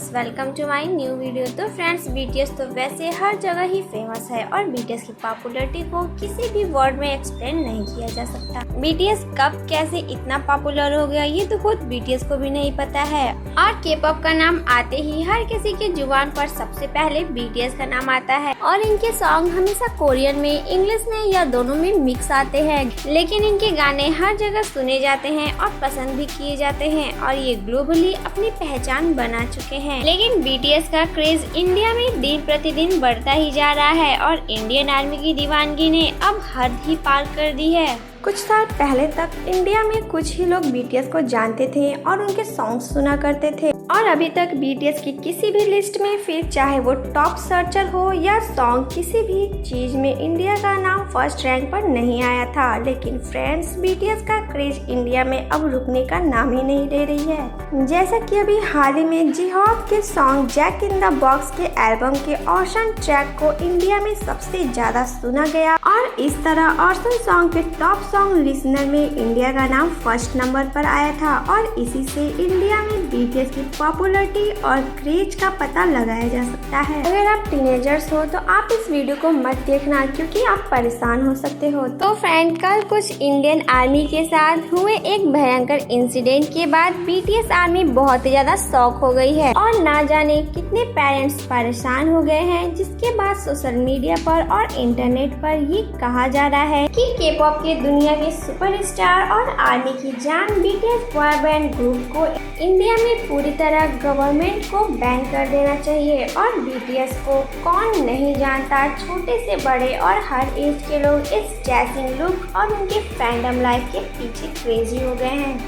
Friends, welcome to my new video. तो friends, BTS तो वैसे हर जगह ही फेमस है और बीटीएस की पॉपुलैरिटी को किसी भी वर्ड में एक्सप्लेन नहीं किया जा सकता। बीटीएस कब कैसे इतना पॉपुलर हो गया ये तो खुद बीटीएस को भी नहीं पता है। और के-पॉप का नाम आते ही हर किसी के जुबान पर सबसे पहले बीटीएस का नाम आता है और इनके सॉन्ग हमेशा कोरियन में, इंग्लिश में या दोनों में मिक्स आते हैं, लेकिन इनके गाने हर जगह सुने जाते हैं और पसंद भी किए जाते हैं और ये ग्लोबली अपनी पहचान बना चुके हैं। लेकिन बीटीएस का क्रेज इंडिया में दिन प्रतिदिन बढ़ता ही जा रहा है और इंडियन आर्मी की दीवानगी ने अब हद ही पार कर दी है। कुछ साल पहले तक इंडिया में कुछ ही लोग बीटीएस को जानते थे और उनके सॉन्ग सुना करते थे और अभी तक बीटीएस की किसी भी लिस्ट में, फिर चाहे वो टॉप सर्चर हो या सॉन्ग, किसी भी चीज में इंडिया का नाम फर्स्ट रैंक पर नहीं आया था। लेकिन फ्रेंड्स, बीटीएस का क्रेज इंडिया में अब रुकने का नाम ही नहीं ले रही है। जैसा कि अभी हाल ही में जिहोप के song Jack in the Box के एल्बम के ऑसम ट्रैक को इंडिया में सबसे ज्यादा सुना गया और इस तरह ऑसम सॉन्ग के टॉप सॉन्ग लिसनर में इंडिया का नाम फर्स्ट नंबर पर आया था और इसी से इंडिया में बीटीएस की पॉपुलैरिटी और क्रेज का पता लगाया जा सकता है। अगर आप टीनेजर्स हो तो आप इस वीडियो को मत देखना क्योंकि आप परेशान हो सकते हो। तो फ्रेंड, कल कुछ इंडियन आर्मी के साथ हुए एक भयंकर इंसिडेंट के बाद बीटीएस आर्मी बहुत ही ज्यादा शॉक हो गई है और ना जाने कितने पेरेंट्स परेशान हो गए हैं, जिसके बाद सोशल मीडिया पर और इंटरनेट पर ये कहा जा रहा है कि के-पॉप के दुनिया के सुपरस्टार और आर्मी की जान बीटीएस बॉय बैंड ग्रुप को इंडिया में पूरी तरह गवर्नमेंट को बैन कर देना चाहिए। और बीटीएस को कौन नहीं जानता, छोटे से बड़े और हर एज के लोग इस जैसिंग लुक और उनके फैंडम लाइफ के पीछे क्रेजी हो गए हैं।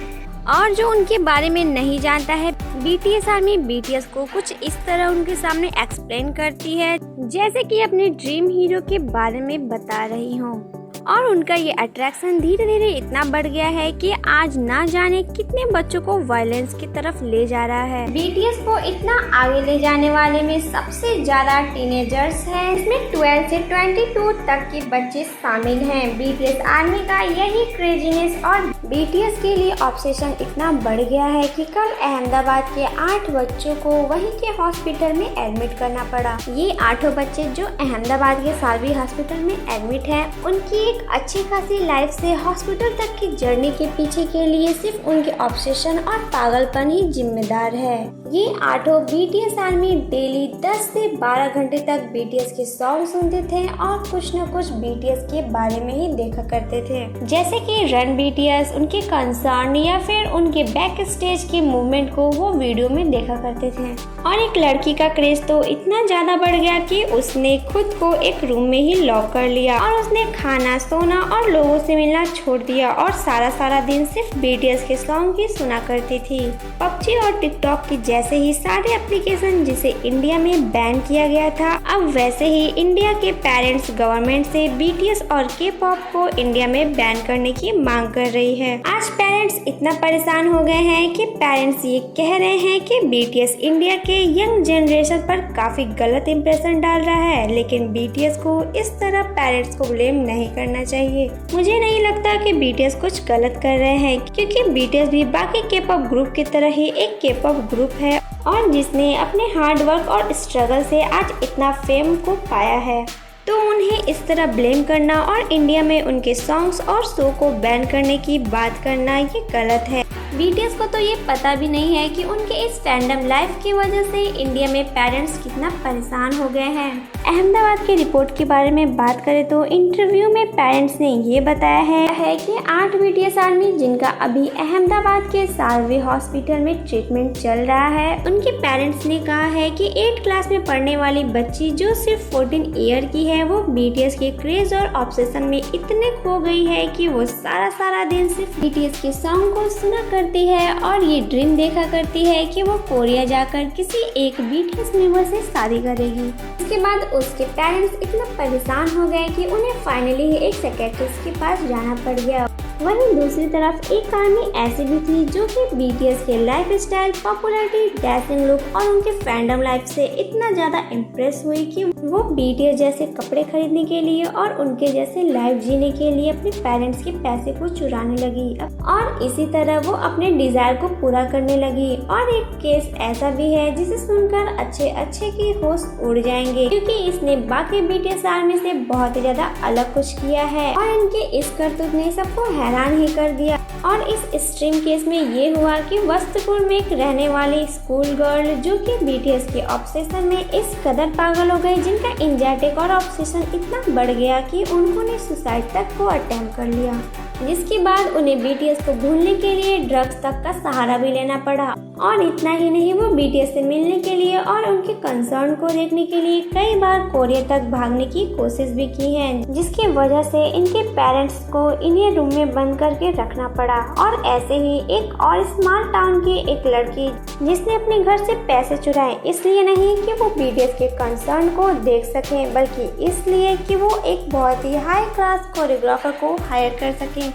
और जो उनके बारे में नहीं जानता है, बीटीएस आर्मी बीटीएस को कुछ इस तरह उनके सामने एक्सप्लेन करती है जैसे कि अपने ड्रीम हीरो के बारे में बता रही हूँ। और उनका ये अट्रैक्शन धीरे धीरे इतना बढ़ गया है कि आज ना जाने कितने बच्चों को वायलेंस की तरफ ले जा रहा है। बीटीएस को इतना आगे ले जाने वाले में सबसे ज्यादा टीनेजर्स हैं, इसमें 12 से 22 तक के बच्चे शामिल हैं। बीटीएस आर्मी का यही क्रेजीनेस और बीटीएस के लिए ऑब्सेशन इतना बढ़ गया है कि कल अहमदाबाद के 8 बच्चों को वहीं के हॉस्पिटल में एडमिट करना पड़ा। ये 8 बच्चे जो अहमदाबाद के सालवी हॉस्पिटल में एडमिट हैं, उनकी एक अच्छी खासी लाइफ से हॉस्पिटल तक की जर्नी के पीछे के लिए सिर्फ उनके ऑब्सेशन और पागलपन ही जिम्मेदार है। ये 8 बीटीएस आर्मी डेली 10 से 12 घंटे तक बीटीएस के सॉन्ग सुनते थे और कुछ न कुछ बीटीएस के बारे में ही देखा करते थे, जैसे कि रन बीटीएस, उनके कंसर्न या फिर उनके बैक स्टेज के मूवमेंट को वो वीडियो में देखा करते थे। और एक लड़की का क्रेज तो इतना ज्यादा बढ़ गया कि उसने खुद को एक रूम में ही लॉक कर लिया और उसने खाना, सोना और लोगों से मिलना छोड़ दिया और सारा दिन सिर्फ बीटीएस के सॉन्ग ही सुना करती थी। पबजी और टिकटॉक की जैसे ही सारे एप्लीकेशन जिसे इंडिया में बैन किया गया था, अब वैसे ही इंडिया के पेरेंट्स गवर्नमेंट से बीटीएस और के-पॉप को इंडिया में बैन करने की मांग कर रही है। आज पेरेंट्स इतना परेशान हो गए हैं कि पेरेंट्स ये कह रहे हैं कि बीटीएस इंडिया के यंग जनरेशन पर काफी गलत इंप्रेशन डाल रहा है, लेकिन बीटीएस को इस तरह पेरेंट्स को ब्लेम नहीं करना चाहिए। मुझे नहीं लगता कि बीटीएस कुछ गलत कर रहे हैं क्योंकि बीटीएस भी बाकी के-पॉप ग्रुप की तरह ही एक के-पॉप ग्रुप है और जिसने अपने हार्ड वर्क और स्ट्रगल से आज इतना फेम को पाया है। तो उन्हें इस तरह ब्लेम करना और इंडिया में उनके सॉन्ग्स और शो को बैन करने की बात करना ये गलत है। बीटीएस को तो ये पता भी नहीं है कि उनके इस फैंडम लाइफ की वजह से इंडिया में पेरेंट्स कितना परेशान हो गए हैं। अहमदाबाद की रिपोर्ट के बारे में बात करें तो इंटरव्यू में पेरेंट्स ने ये बताया है कि 8 बीटीएस आर्मी जिनका अभी अहमदाबाद के सालवी हॉस्पिटल में ट्रीटमेंट चल रहा है, उनके पेरेंट्स ने कहा है कि 8 क्लास में पढ़ने वाली बच्ची जो सिर्फ 14 ईयर की है, वो बीटीएस के क्रेज और ऑब्सेशन में इतने खो गई है कि वो सारा दिन सिर्फ बीटीएस के सॉन्ग को सुना करती है और ये ड्रीम देखा करती है कि वो कोरिया जाकर किसी एक बीटीएस मेंबर से शादी करेगी। इसके बाद उसके पेरेंट्स इतना परेशान हो गए कि उन्हें फाइनली एक साइकियाट्रिस्ट के पास जाना पड़ गया। वहीं दूसरी तरफ एक आर्मी ऐसी भी थी जो कि बीटीएस के life style, popularity, dressing look और उनके फैंडम लाइफ से इतना ज्यादा इम्प्रेस हुई कि वो बीटीएस जैसे कपड़े खरीदने के लिए और उनके जैसे लाइफ जीने के लिए अपने पेरेंट्स के पैसे को चुराने लगी और इसी तरह वो अपने डिजायर को पूरा करने लगी। और एक केस ऐसा भी है जिसे सुनकर अच्छे के होश उड़ जाएंगे, क्योंकि इसने बाकी बीटीएस आर्मी से बहुत ही ज्यादा अलग कुछ किया है और इनके इस करतूत ने सबको हैरान ही कर दिया। और इस एक्सट्रीम केस में ये हुआ कि वस्तुपुर में एक रहने वाली स्कूल गर्ल जो कि बीटीएस के ऑब्सेशन में इस कदर पागल हो गई, जिनका एंजाइटी और ऑब्सेशन इतना बढ़ गया कि उन्होंने सुसाइड तक को अटेम्प्ट कर लिया, जिसके बाद उन्हें बीटीएस को भूलने के लिए ड्रग्स तक का सहारा भी लेना पड़ा। और इतना ही नहीं, वो बीटीएस से मिलने के लिए और उनके कंसर्न को देखने के लिए कई बार कोरिया तक भागने की कोशिश भी की है, जिसकी वजह से इनके पेरेंट्स को इन्हें रूम में बंद करके रखना पड़ा। और ऐसे ही एक और स्मॉल टाउन की एक लड़की जिसने अपने घर से पैसे चुराए, इसलिए नहीं कि वो बीटीएस के कंसर्न को देख सके, बल्कि इसलिए कि वो एक बहुत ही हाई क्लास कोरियोग्राफर को हायर कर सके।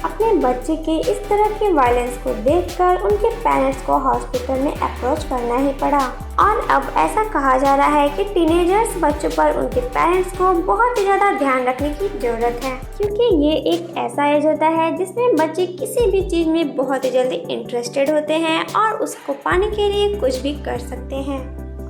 अपने बच्चे के इस तरह के वायलेंस को देखकर उनके पेरेंट्स को हॉस्पिटल में अप्रोच करना ही पड़ा। और अब ऐसा कहा जा रहा है कि टीनेजर्स बच्चों पर उनके पेरेंट्स को बहुत ही ज़्यादा ध्यान रखने की ज़रूरत है, क्योंकि ये एक ऐसा एज होता है जिसमें बच्चे किसी भी चीज़ में बहुत ही जल्दी इंटरेस्टेड होते हैं और उसको पाने के लिए कुछ भी कर सकते हैं।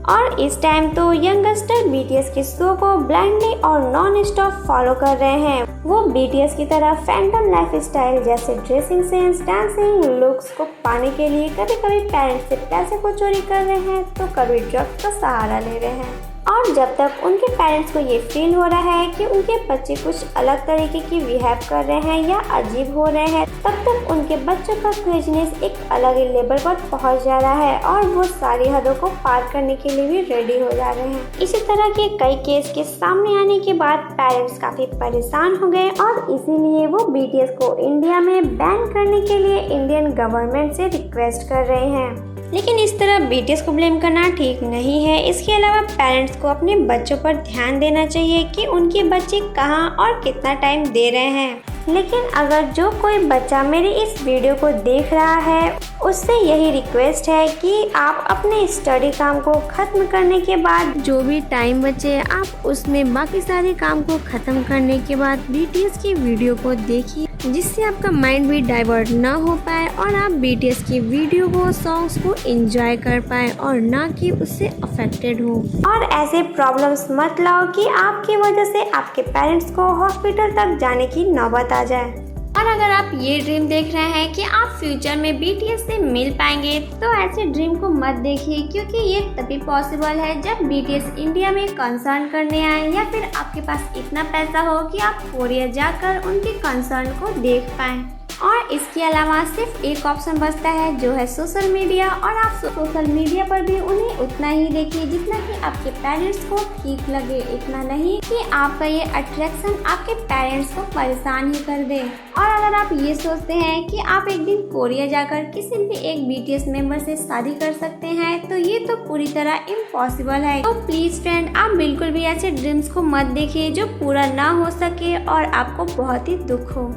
और इस टाइम तो यंगस्टर बीटीएस के शो को ब्लाइंडली और नॉन स्टॉप फॉलो कर रहे हैं। वो बीटीएस की तरह फैंटम लाइफ स्टाइल जैसे ड्रेसिंग सेंस, डांसिंग लुक्स को पाने के लिए कभी कभी पेरेंट्स से पैसे को चोरी कर रहे हैं तो कभी ड्रग्स का सहारा ले रहे हैं। और जब तक उनके पेरेंट्स को ये फील हो रहा है कि उनके बच्चे कुछ अलग तरीके की बिहेव कर रहे हैं या अजीब हो रहे हैं, तब तक उनके बच्चों का क्रेजीनेस एक अलग ही लेवल पर पहुंच जा रहा है और वो सारी हदों को पार करने के लिए भी रेडी हो जा रहे हैं। इसी तरह के कई केस के सामने आने के बाद पेरेंट्स काफी परेशान हो गए और इसीलिए वो बीटीएस को इंडिया में बैन करने के लिए इंडियन गवर्नमेंट से रिक्वेस्ट कर रहे हैं। लेकिन इस तरह बीटीएस को ब्लेम करना ठीक नहीं है। इसके अलावा पेरेंट्स को अपने बच्चों पर ध्यान देना चाहिए कि उनके बच्चे कहाँ और कितना टाइम दे रहे हैं। लेकिन अगर जो कोई बच्चा मेरे इस वीडियो को देख रहा है, उससे यही रिक्वेस्ट है कि आप अपने स्टडी काम को खत्म करने के बाद जो भी टाइम बचे आप उसमें बाकी सारे काम को खत्म करने के बाद बीटीएस की वीडियो को देखिए, जिससे आपका माइंड भी डाइवर्ट ना हो पाए और आप बीटीएस की वीडियो को, सॉन्ग्स को एंजॉय कर पाए और ना कि उससे अफेक्टेड हो। और ऐसे प्रॉब्लम्स मत लाओ कि आपकी वजह से आपके पेरेंट्स को हॉस्पिटल तक जाने की नौबत आ जाए। और अगर आप ये ड्रीम देख रहे हैं कि आप फ्यूचर में बीटीएस से मिल पाएंगे, तो ऐसे ड्रीम को मत देखिए, क्योंकि ये तभी पॉसिबल है जब बीटीएस इंडिया में कंसर्न करने आए या फिर आपके पास इतना पैसा हो कि आप कोरिया जाकर उनके कंसर्न को देख पाएं। और इसके अलावा सिर्फ एक ऑप्शन बचता है जो है सोशल मीडिया, और आप सोशल मीडिया पर भी उन्हें उतना ही देखिए जितना कि आपके पेरेंट्स को ठीक लगे, इतना नहीं कि आपका ये अट्रैक्शन आपके पेरेंट्स को परेशान ही कर दे। और अगर आप ये सोचते हैं कि आप एक दिन कोरिया जाकर किसी भी एक बीटीएस मेंबर से शादी कर सकते हैं, तो ये तो पूरी तरह इम्पॉसिबल है। तो प्लीज फ्रेंड, आप बिल्कुल भी ऐसे ड्रीम्स को मत देखिए जो पूरा ना हो सके और आपको बहुत ही दुख हो।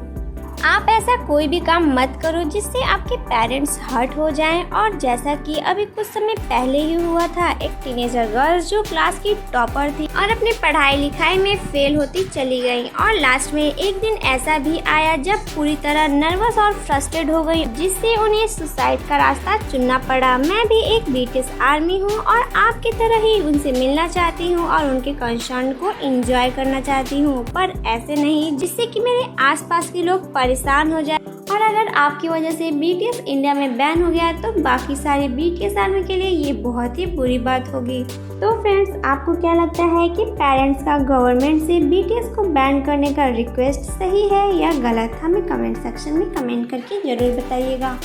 आप ऐसा कोई भी काम मत करो जिससे आपके पेरेंट्स हर्ट हो जाएं। और जैसा कि अभी कुछ समय पहले ही हुआ था, एक टीनेजर गर्ल जो क्लास की टॉपर थी और अपनी पढ़ाई लिखाई में फेल होती चली गई, और लास्ट में एक दिन ऐसा भी आया जब पूरी तरह नर्वस और फ्रस्ट्रेट हो गई, जिससे उन्हें सुसाइड का रास्ता चुनना पड़ा। मैं भी एक बीटीएस आर्मी हूँ और आपकी तरह ही उनसे मिलना चाहती हूँ और उनके कंसर्न को एंजॉय करना चाहती हूँ, पर ऐसे नहीं जिससे कि मेरे आसपास के लोग परेशान हो जाए। और अगर आपकी वजह से बीटीएस इंडिया में बैन हो गया तो बाकी सारे बीटीएस आर्मी के लिए ये बहुत ही बुरी बात होगी। तो फ्रेंड्स, आपको क्या लगता है कि पेरेंट्स का गवर्नमेंट से बीटीएस को बैन करने का रिक्वेस्ट सही है या गलत? हमें कमेंट सेक्शन में कमेंट करके जरूर बताइएगा।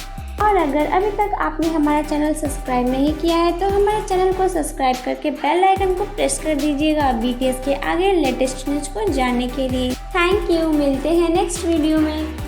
और अगर अभी तक आपने हमारा चैनल सब्सक्राइब नहीं किया है तो हमारे चैनल को सब्सक्राइब करके बेल आइकन को प्रेस कर दीजिएगा बीटीएस के आगे लेटेस्ट न्यूज को जानने के लिए। थैंक यू, मिलते हैं नेक्स्ट वीडियो में।